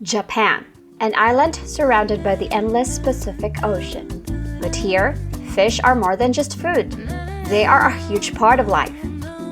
Japan, an island surrounded by the endless Pacific Ocean. But here, fish are more than just food. They are a huge part of life.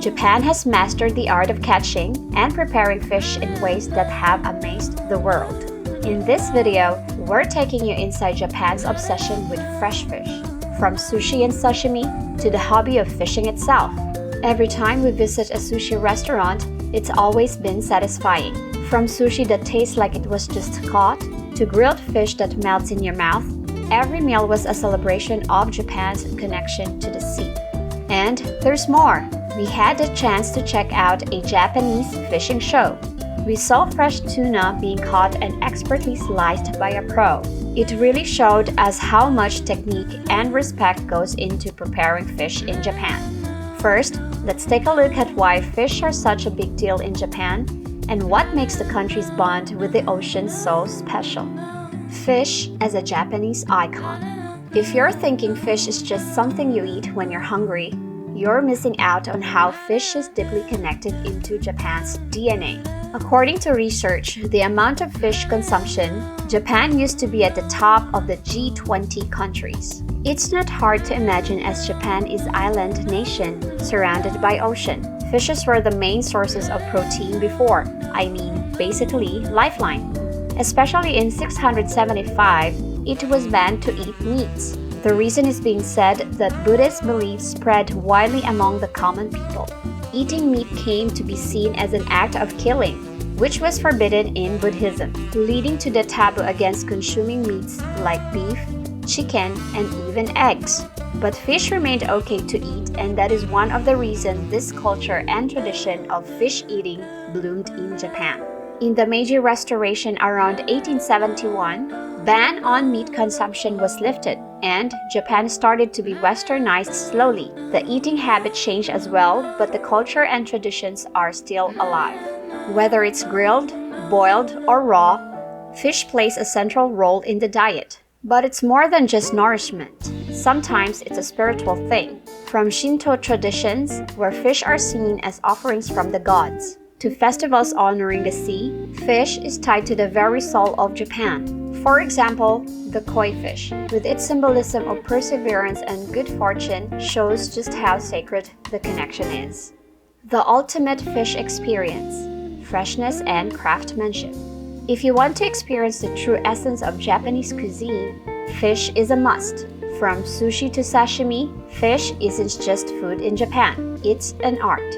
Japan has mastered the art of catching and preparing fish in ways that have amazed the world. In this video, we're taking you inside Japan's obsession with fresh fish, from sushi and sashimi to the hobby of fishing itself. Every time we visit a sushi restaurant, it's always been satisfying. From sushi that tastes like it was just caught, to grilled fish that melts in your mouth, every meal was a celebration of Japan's connection to the sea. And there's more. We had the chance to check out a Japanese fishing show. We saw fresh tuna being caught and expertly sliced by a pro. It really showed us how much technique and respect goes into preparing fish in Japan. First, let's take a look at why fish are such a big deal in Japan and what makes the country's bond with the ocean so special. Fish as a Japanese icon. If you're thinking fish is just something you eat when you're hungry, you're missing out on how fish is deeply connected into Japan's DNA. According to research, the amount of fish consumption, Japan used to be at the top of the G20 countries. It's not hard to imagine as Japan is an island nation surrounded by ocean. Fishes were the main sources of protein before, basically lifeline. Especially in 675, it was banned to eat meats. The reason is being said that Buddhist beliefs spread widely among the common people. Eating meat came to be seen as an act of killing, which was forbidden in Buddhism, leading to the taboo against consuming meats like beef, chicken, and even eggs. But fish remained okay to eat, and that is one of the reasons this culture and tradition of fish eating bloomed in Japan. In the Meiji Restoration around 1871, ban on meat consumption was lifted, and Japan started to be westernized slowly. The eating habit changed as well, but the culture and traditions are still alive. Whether it's grilled, boiled, or raw, fish plays a central role in the diet. But it's more than just nourishment. Sometimes it's a spiritual thing. From Shinto traditions, where fish are seen as offerings from the gods, to festivals honoring the sea, fish is tied to the very soul of Japan. For example, the koi fish, with its symbolism of perseverance and good fortune, shows just how sacred the connection is. The ultimate fish experience, freshness and craftsmanship. If you want to experience the true essence of Japanese cuisine, fish is a must. From sushi to sashimi, fish isn't just food in Japan, it's an art.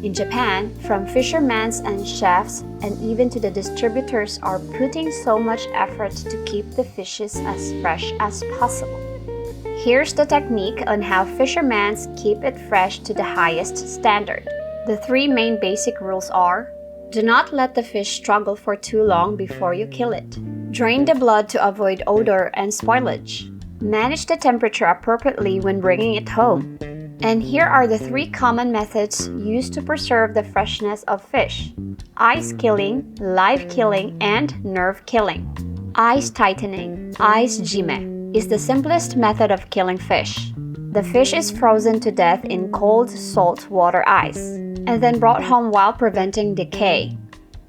In Japan, from fishermen and chefs and even to the distributors are putting so much effort to keep the fishes as fresh as possible. Here's the technique on how fishermen keep it fresh to the highest standard. The three main basic rules are: do not let the fish struggle for too long before you kill it. Drain the blood to avoid odor and spoilage. Manage the temperature appropriately when bringing it home. And here are the three common methods used to preserve the freshness of fish: ice killing, live killing, and nerve killing. Ice tightening, ice jime, is the simplest method of killing fish. The fish is frozen to death in cold salt water ice, and then brought home while preventing decay.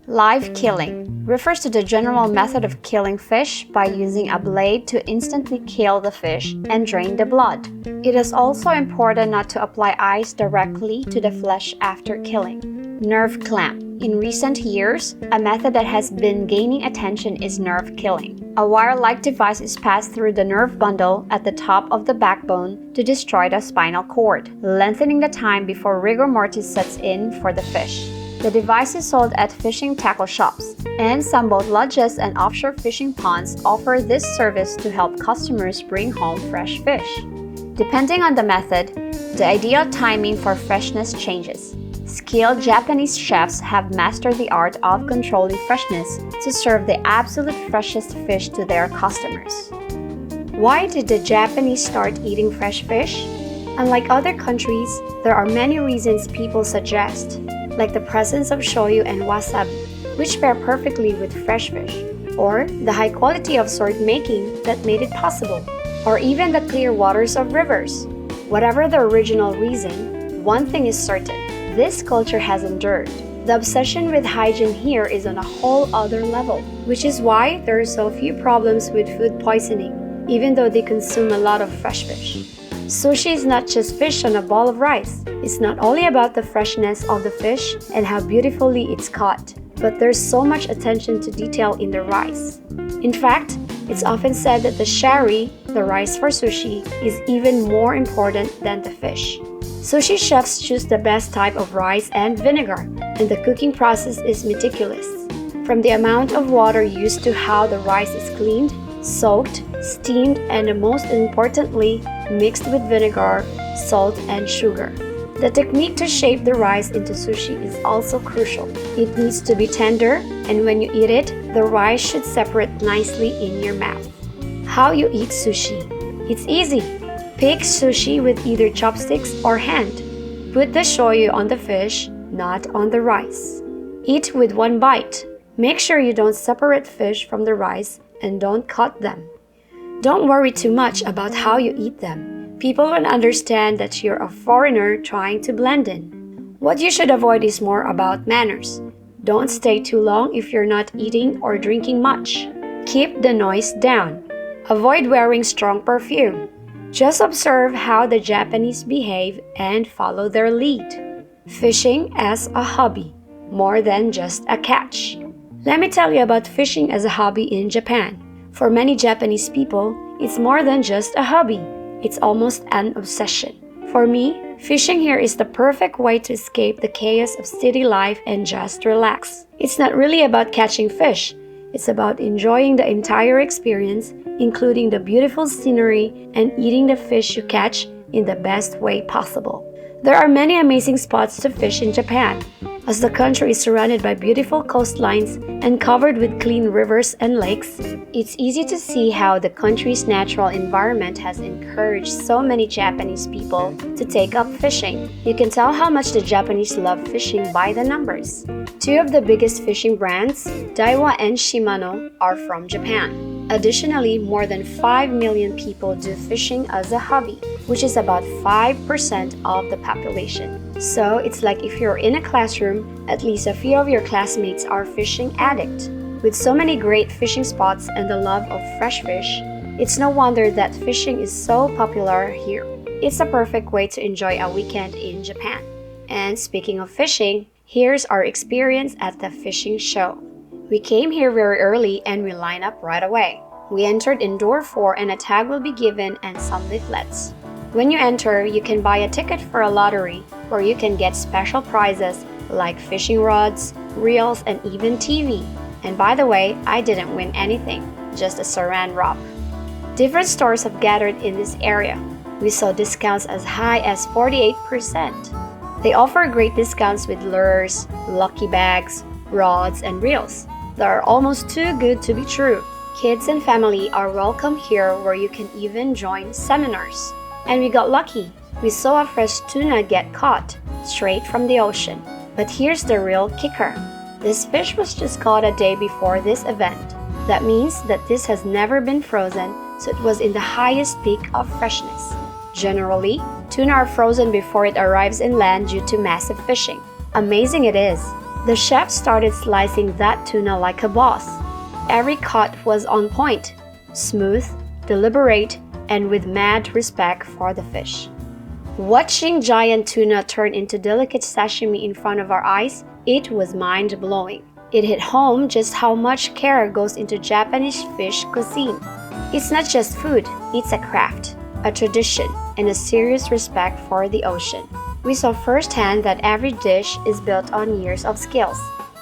Live killing refers to the general method of killing fish by using a blade to instantly kill the fish and drain the blood. It is also important not to apply ice directly to the flesh after killing. Nerve clamp. In recent years, a method that has been gaining attention is nerve killing. A wire-like device is passed through the nerve bundle at the top of the backbone to destroy the spinal cord, lengthening the time before rigor mortis sets in for the fish. The device is sold at fishing tackle shops, and some boat lodges and offshore fishing ponds offer this service to help customers bring home fresh fish. Depending on the method, the ideal timing for freshness changes. Skilled Japanese chefs have mastered the art of controlling freshness to serve the absolute freshest fish to their customers. Why did the Japanese start eating fresh fish? Unlike other countries, there are many reasons people suggest, like the presence of shoyu and wasabi, which pair perfectly with fresh fish, or the high quality of sword making that made it possible, or even the clear waters of rivers. Whatever the original reason, one thing is certain: this culture has endured. The obsession with hygiene here is on a whole other level, which is why there are so few problems with food poisoning, even though they consume a lot of fresh fish. Sushi is not just fish on a bowl of rice. It's not only about the freshness of the fish and how beautifully it's caught, but there's so much attention to detail in the rice. In fact, it's often said that the shari, the rice for sushi, is even more important than the fish. Sushi chefs choose the best type of rice and vinegar, and the cooking process is meticulous. From the amount of water used to how the rice is cleaned, soaked, steamed, and most importantly, mixed with vinegar, salt, and sugar. The technique to shape the rice into sushi is also crucial. It needs to be tender, and when you eat it, the rice should separate nicely in your mouth. How you eat sushi? It's easy. Pick sushi with either chopsticks or hand. Put the shoyu on the fish, not on the rice. Eat with one bite. Make sure you don't separate fish from the rice and don't cut them. Don't worry too much about how you eat them. People will understand that you're a foreigner trying to blend in. What you should avoid is more about manners. Don't stay too long if you're not eating or drinking much. Keep the noise down. Avoid wearing strong perfume. Just observe how the Japanese behave and follow their lead. Fishing as a hobby, more than just a catch. Let me tell you about fishing as a hobby in Japan. For many Japanese people, it's more than just a hobby. It's almost an obsession. For me, fishing here is the perfect way to escape the chaos of city life and just relax. It's not really about catching fish. It's about enjoying the entire experience, including the beautiful scenery and eating the fish you catch in the best way possible. There are many amazing spots to fish in Japan, as the country is surrounded by beautiful coastlines and covered with clean rivers and lakes. It's easy to see how the country's natural environment has encouraged so many Japanese people to take up fishing. You can tell how much the Japanese love fishing by the numbers. Two of the biggest fishing brands, Daiwa and Shimano, are from Japan. Additionally, more than 5 million people do fishing as a hobby, which is about 5% of the population. So it's like if you're in a classroom, at least a few of your classmates are fishing addicts. With so many great fishing spots and the love of fresh fish, it's no wonder that fishing is so popular here. It's a perfect way to enjoy a weekend in Japan. And speaking of fishing, here's our experience at the fishing show. We came here very early and we lined up right away. We entered in door 4 and a tag will be given and some leaflets. When you enter, you can buy a ticket for a lottery where you can get special prizes like fishing rods, reels, and even TV. And by the way, I didn't win anything, just a saran wrap. Different stores have gathered in this area. We saw discounts as high as 48%. They offer great discounts with lures, lucky bags, rods, and reels that are almost too good to be true. Kids and family are welcome here where you can even join seminars. And we got lucky. We saw a fresh tuna get caught straight from the ocean. But here's the real kicker. This fish was just caught a day before this event. That means that this has never been frozen, so it was in the highest peak of freshness. Generally, tuna are frozen before it arrives inland due to massive fishing. Amazing it is. The chef started slicing that tuna like a boss. Every cut was on point, smooth, deliberate, and with mad respect for the fish. Watching giant tuna turn into delicate sashimi in front of our eyes, it was mind-blowing. It hit home just how much care goes into Japanese fish cuisine. It's not just food, it's a craft, a tradition, and a serious respect for the ocean. We saw firsthand that every dish is built on years of skills,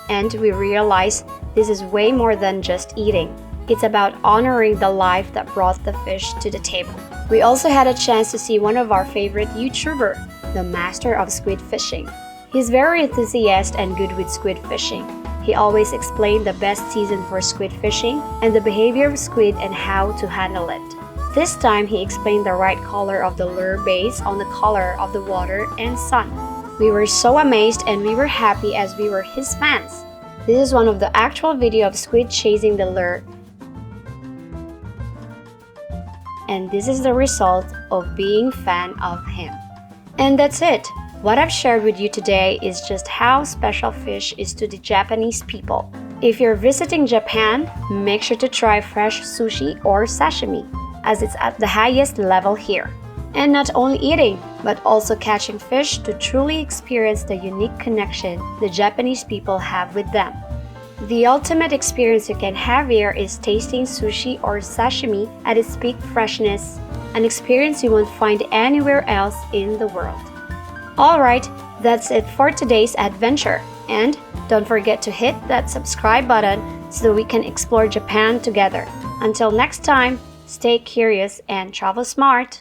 and we realized this is way more than just eating. It's about honoring the life that brought the fish to the table. We also had a chance to see one of our favorite YouTuber, the master of squid fishing. He's very enthusiastic and good with squid fishing. He always explained the best season for squid fishing and the behavior of squid and how to handle it. This time, he explained the right color of the lure based on the color of the water and sun. We were so amazed and we were happy as we were his fans. This is one of the actual video of squid chasing the lure. And this is the result of being fan of him. And that's it. What I've shared with you today is just how special fish is to the Japanese people. If you're visiting Japan, make sure to try fresh sushi or sashimi, as it's at the highest level here. And not only eating, but also catching fish to truly experience the unique connection the Japanese people have with them. The ultimate experience you can have here is tasting sushi or sashimi at its peak freshness, an experience you won't find anywhere else in the world. Alright, that's it for today's adventure. And don't forget to hit that subscribe button so that we can explore Japan together. Until next time, stay curious and travel smart!